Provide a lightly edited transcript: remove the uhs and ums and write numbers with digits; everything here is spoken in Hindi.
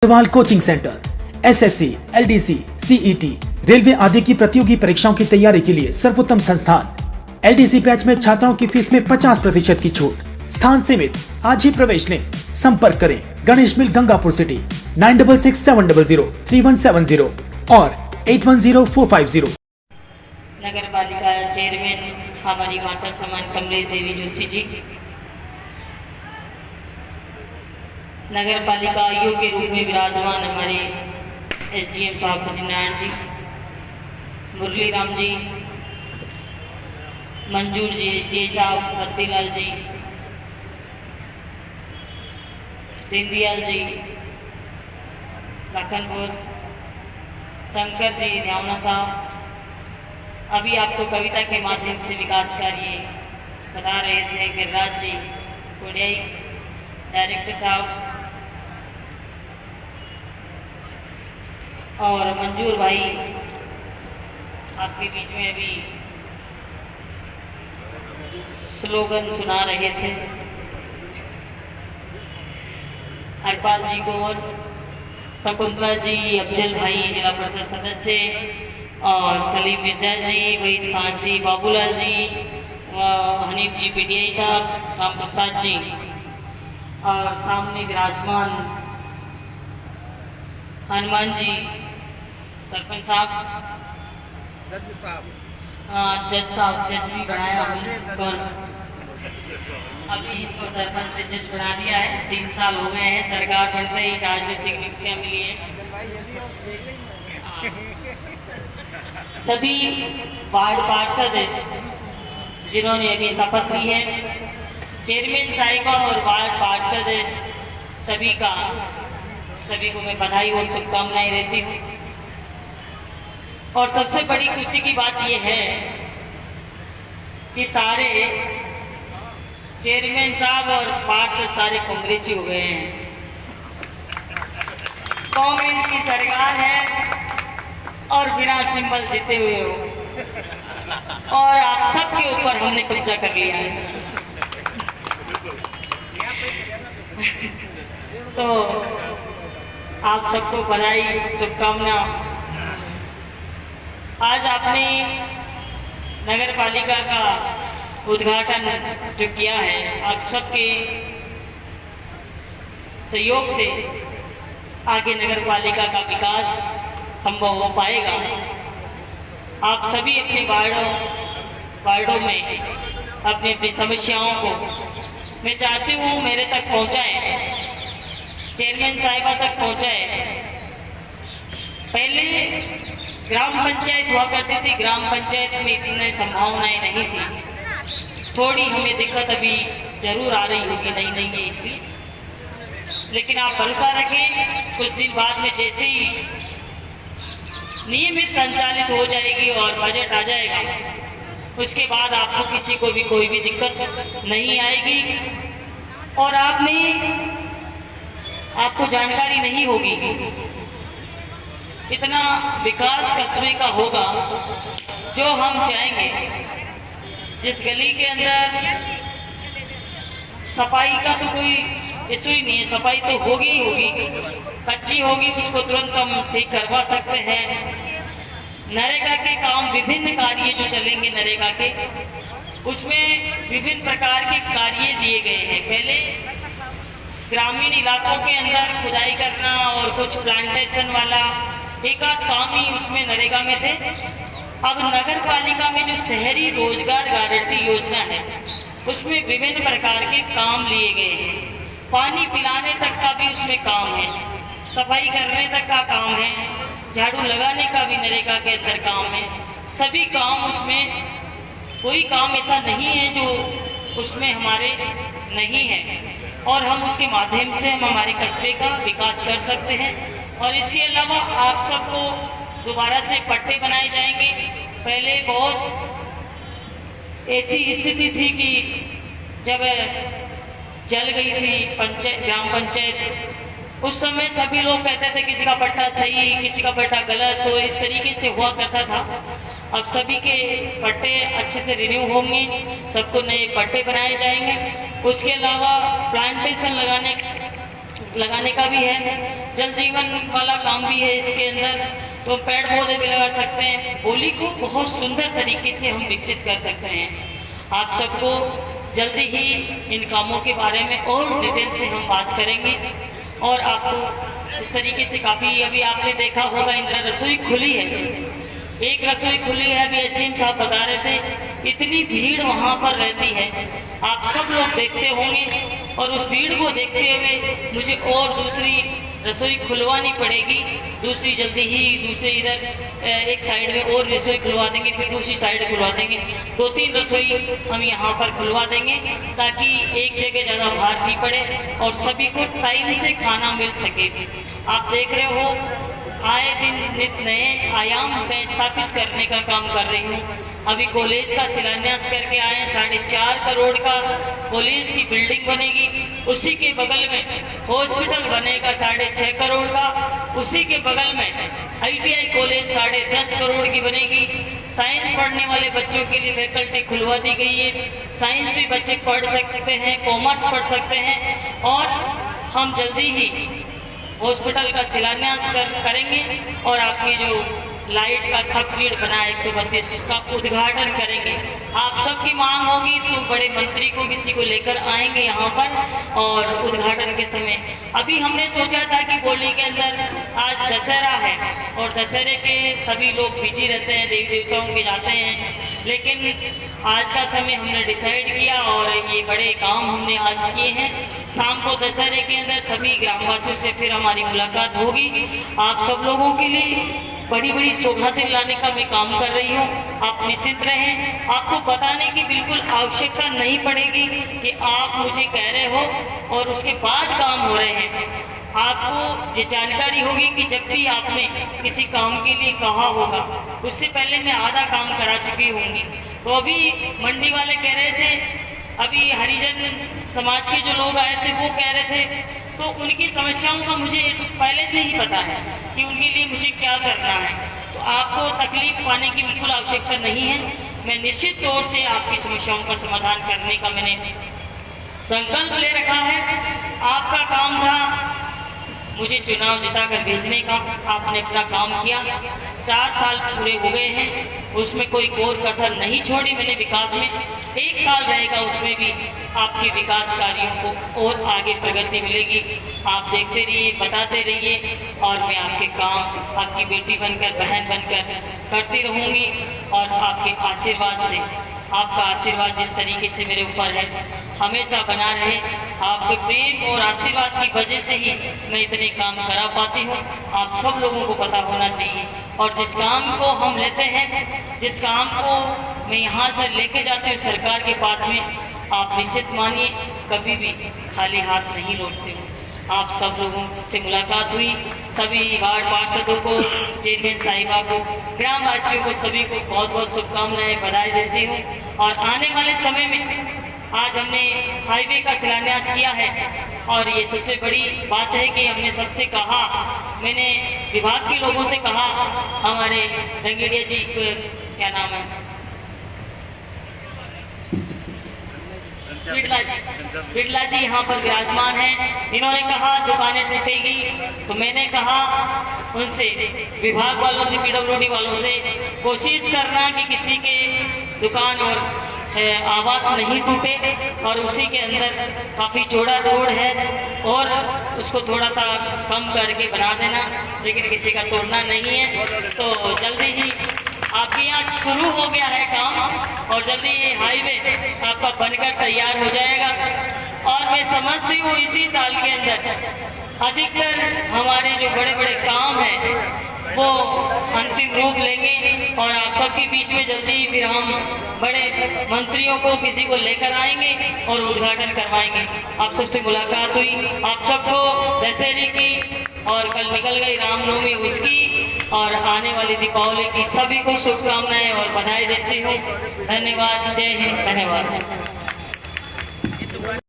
Agarwal coaching centre SSC, LDC, CET, railway आदि की प्रतियोगी परीक्षाओं की तैयारी के लिए सर्वोत्तम संस्थान। एलडीसी बैच में छात्राओं की फीस में 50% की छूट। स्थान सीमित, आज ही प्रवेश लें। संपर्क करें गणेश मिल, गंगापुर सिटी 9667003170 और 810450। नगर पालिका चेयरमैन हमारी माता समान कमलेश देवी जोशी जी, नगर पालिका आईओ के रूप में विराजमान हमारे एसडीएम साहब सत्यनारायण जी, मुरली राम जी, मंजूर जी, एसडीए साहब भक्तिलाल जी, दीनदयाल जी, लखनपुर, शंकर जी, न्यावना साहब, अभी आपको कविता के माध्यम से विकास कार्य बता रहे थे गिरिराज जी, कोडियाई डायरेक्टर साहब और मंजूर भाई आपके बीच में अभी स्लोगन सुना रहे थे। हरपाल जी को, शकुंतला जी, अफजल भाई जिला परिषद सदस्य और सलीम मिर्जा जी, वहीद खान जी, बाबूलाल जी, हनीफ जी पीटीआई साहब, राम प्रसाद जी और सामने विराजमान हनुमान जी, सरपंच साहब, जज साहब, जज भी बनाया अभी तो सरपंच से जज बना दिया है। 3 साल हो गए हैं सरकार बनते ही, राजनीतिक नियुक्तियां मिली है। सभी वार्ड पार्षद जिन्होंने अभी शपथ ली है, चेयरमैन साहिबा और वार्ड पार्षद सभी को मैं बधाई और शुभकामनाएं देती हूँ। और सबसे बड़ी खुशी की बात यह है कि सारे चेयरमैन साहब और पार्षद सारे कांग्रेसी हो गए हैं। कांग्रेस की सरकार है और बिना सिंबल जीते हुए हो, और आप सबके ऊपर हमने कब्जा कर लिया है। तो आप सबको बधाई, शुभकामना। आज आपने नगर पालिका का उद्घाटन जो किया है, आप सबके सहयोग से आगे नगर पालिका का विकास संभव हो पाएगा। आप सभी अपने वार्डों में अपनी अपनी समस्याओं को मैं चाहती हूँ मेरे तक पहुँचाएं, चेयरमैन साहिबा तक पहुँचाएं। पहले ग्राम पंचायत हुआ करती थी, ग्राम पंचायत में इतनी संभावनाएं नहीं थी। थोड़ी हमें दिक्कत अभी जरूर आ रही होगी, नहीं है इसलिए, लेकिन आप भरोसा रखें, कुछ दिन बाद में जैसे ही नियमित संचालित हो जाएगी और बजट आ जाएगा, उसके बाद आपको किसी को भी कोई भी दिक्कत नहीं आएगी। और आपको जानकारी नहीं होगी, इतना विकास कस्बे का होगा जो हम चाहेंगे। जिस गली के अंदर सफाई का तो कोई इशू ही नहीं है, सफाई तो होगी ही होगी, कच्ची होगी उसको तुरंत हम ठीक करवा सकते हैं। नरेगा के काम, विभिन्न कार्य जो चलेंगे नरेगा के, उसमें विभिन्न प्रकार के कार्य दिए गए हैं। पहले ग्रामीण इलाकों के अंदर खुदाई करना और कुछ प्लांटेशन वाला एक आध काम ही उसमें नरेगा में थे। अब नगर पालिका में जो शहरी रोजगार गारंटी योजना है, उसमें विभिन्न प्रकार के काम लिए गए हैं। पानी पिलाने तक का भी उसमें काम है, सफाई करने तक का काम है, झाड़ू लगाने का भी नरेगा के अंदर काम है। सभी काम उसमें, कोई काम ऐसा नहीं है जो उसमें हमारे नहीं है, और हम उसके माध्यम से हम हमारे कस्बे का विकास कर सकते हैं। और इसके अलावा आप सबको दोबारा से पट्टे बनाए जाएंगे। पहले बहुत ऐसी स्थिति थी कि जब जल गई थी ग्राम पंचायत, उस समय सभी लोग कहते थे किसी का पट्टा सही, किसी का पट्टा गलत, तो इस तरीके से हुआ करता था। अब सभी के पट्टे अच्छे से रिन्यू होंगे, सबको नए पट्टे बनाए जाएंगे। उसके अलावा प्लांटेशन लगाने का भी है। जल जीवन वाला काम भी है इसके अंदर, तो पेड़ पौधे भी लगा सकते हैं। होली को बहुत सुंदर तरीके से हम विकसित कर सकते हैं। आप सबको जल्दी ही इन कामों के बारे में और डिटेल से हम बात करेंगे और आपको इस तरीके से काफ़ी, अभी आपने देखा होगा इंदिरा रसोई खुली है, एक रसोई खुली है, अभी एसडीएम साहब बता रहे थे, इतनी भीड़ वहाँ पर रहती है, आप सब लोग देखते होंगे। और उस भीड़ को देखते हुए मुझे और दूसरी रसोई खुलवानी पड़ेगी, दूसरी जल्दी ही, दूसरे इधर एक साइड में और रसोई खुलवा देंगे, फिर दूसरी साइड खुलवा देंगे, 2-3 रसोई हम यहाँ पर खुलवा देंगे ताकि एक जगह ज़्यादा भार नहीं पड़े और सभी को टाइम से खाना मिल सके। आप देख रहे हो आए दिन नित नए आयाम मैं स्थापित करने का काम कर रही हूँ। अभी कॉलेज का शिलान्यास करके आए हैं, 4.5 करोड़ का कॉलेज की बिल्डिंग बनेगी, उसी के बगल में हॉस्पिटल बनेगा 6.5 करोड़ का, उसी के बगल में ITI कॉलेज 10.5 करोड़ की बनेगी। साइंस पढ़ने वाले बच्चों के लिए फैकल्टी खुलवा दी गई है, साइंस भी बच्चे पढ़ सकते हैं, कॉमर्स पढ़ सकते हैं। और हम जल्दी ही हॉस्पिटल का शिलान्यास करेंगे और आपकी जो लाइट का सब ग्रिड बना 132 का उद्घाटन करेंगे। आप सबकी मांग होगी तो बड़े मंत्री को किसी को लेकर आएंगे यहाँ पर और उद्घाटन के समय। अभी हमने सोचा था कि होली के अंदर आज दशहरा है और दशहरे के सभी लोग बिजी रहते हैं, देवी देवताओं के जाते हैं, लेकिन आज का समय हमने डिसाइड किया और ये बड़े काम हमने आज किए हैं। शाम को दशहरे के अंदर सभी ग्रामवासियों से फिर हमारी मुलाकात होगी। आप सब लोगों के लिए बड़ी बड़ी सौगातें लाने का मैं काम कर रही हूँ, आप निश्चिंत रहें। आपको बताने की बिल्कुल आवश्यकता नहीं पड़ेगी कि आप मुझे कह रहे हो और उसके बाद काम हो रहे हैं। आपको ये जानकारी होगी कि जब भी आपने किसी काम के लिए कहा होगा उससे पहले मैं आधा काम करा चुकी होंगी। तो अभी मंडी वाले कह रहे थे, अभी हरिजन समाज के जो लोग आए थे वो कह रहे थे, तो उनकी समस्याओं का मुझे पहले से ही पता है कि उनके लिए मुझे क्या करना है। तो आपको तकलीफ पाने की बिल्कुल आवश्यकता नहीं है। मैं निश्चित तौर से आपकी समस्याओं का समाधान करने का मैंने संकल्प ले रखा है। आपका काम था मुझे चुनाव जिताकर भेजने का, आपने अपना काम किया। 4 साल पूरे हो गए हैं, उसमें कोई कोर कसर नहीं छोड़ी मैंने विकास में। 1 साल रहेगा, उसमें भी आपके विकास कार्यों को और आगे प्रगति मिलेगी। आप देखते रहिए, बताते रहिए और मैं आपके काम आपकी बेटी बनकर, बहन बनकर करती रहूँगी। और आपके आशीर्वाद से, आपका आशीर्वाद जिस तरीके से मेरे ऊपर है हमेशा बना रहे। आपके प्रेम और आशीर्वाद की वजह से ही मैं इतने काम करा पाती हूँ। आप सब लोगों को पता होना चाहिए। और जिस काम को हम लेते हैं, जिस काम को मैं यहाँ से लेके जाती हूँ सरकार के पास में, आप निश्चित मानिए कभी भी खाली हाथ नहीं लौटते हूँ। आप सब लोगों से मुलाकात हुई, सभी वार्ड पार्षदों को, चेयरमैन साहिबा को, ग्रामवासियों को, सभी को बहुत बहुत शुभकामनाएं, बधाई देती हूँ। और आने वाले समय में आज हमने हाईवे का शिलान्यास किया है और ये सबसे बड़ी बात है कि हमने सबसे कहा, मैंने विभाग के लोगों से कहा, हमारे रंगेड़िया जी क्या नाम है, बिड़ला जी यहाँ पर विराजमान हैं। इन्होंने कहा दुकानें टूटेगी, तो मैंने कहा उनसे, विभाग वालों से, PWD वालों से, कोशिश करना कि किसी के दुकान और आवास नहीं टूटे। और उसी के अंदर काफ़ी चौड़ा रोड है और उसको थोड़ा सा कम करके बना देना, लेकिन किसी का तोड़ना नहीं है। तो जल्दी ही आपके यहाँ शुरू हो गया है काम और जल्दी ये हाईवे आपका बनकर तैयार हो जाएगा। और मैं समझती हूँ इसी साल के अंदर अधिकतर हमारे जो बड़े बड़े काम हैं वो अंतिम रूप लेंगे और आप सबके बीच में जल्दी फिर हम बड़े मंत्रियों को किसी को लेकर आएंगे और उद्घाटन करवाएंगे। आप सबसे मुलाकात हुई, आप सबको दशहरे की और कल निकल गई रामनवमी उसकी और आने वाली दीपावली की सभी को शुभकामनाएं और बधाई देती हूँ। धन्यवाद, जय हिंद, धन्यवाद।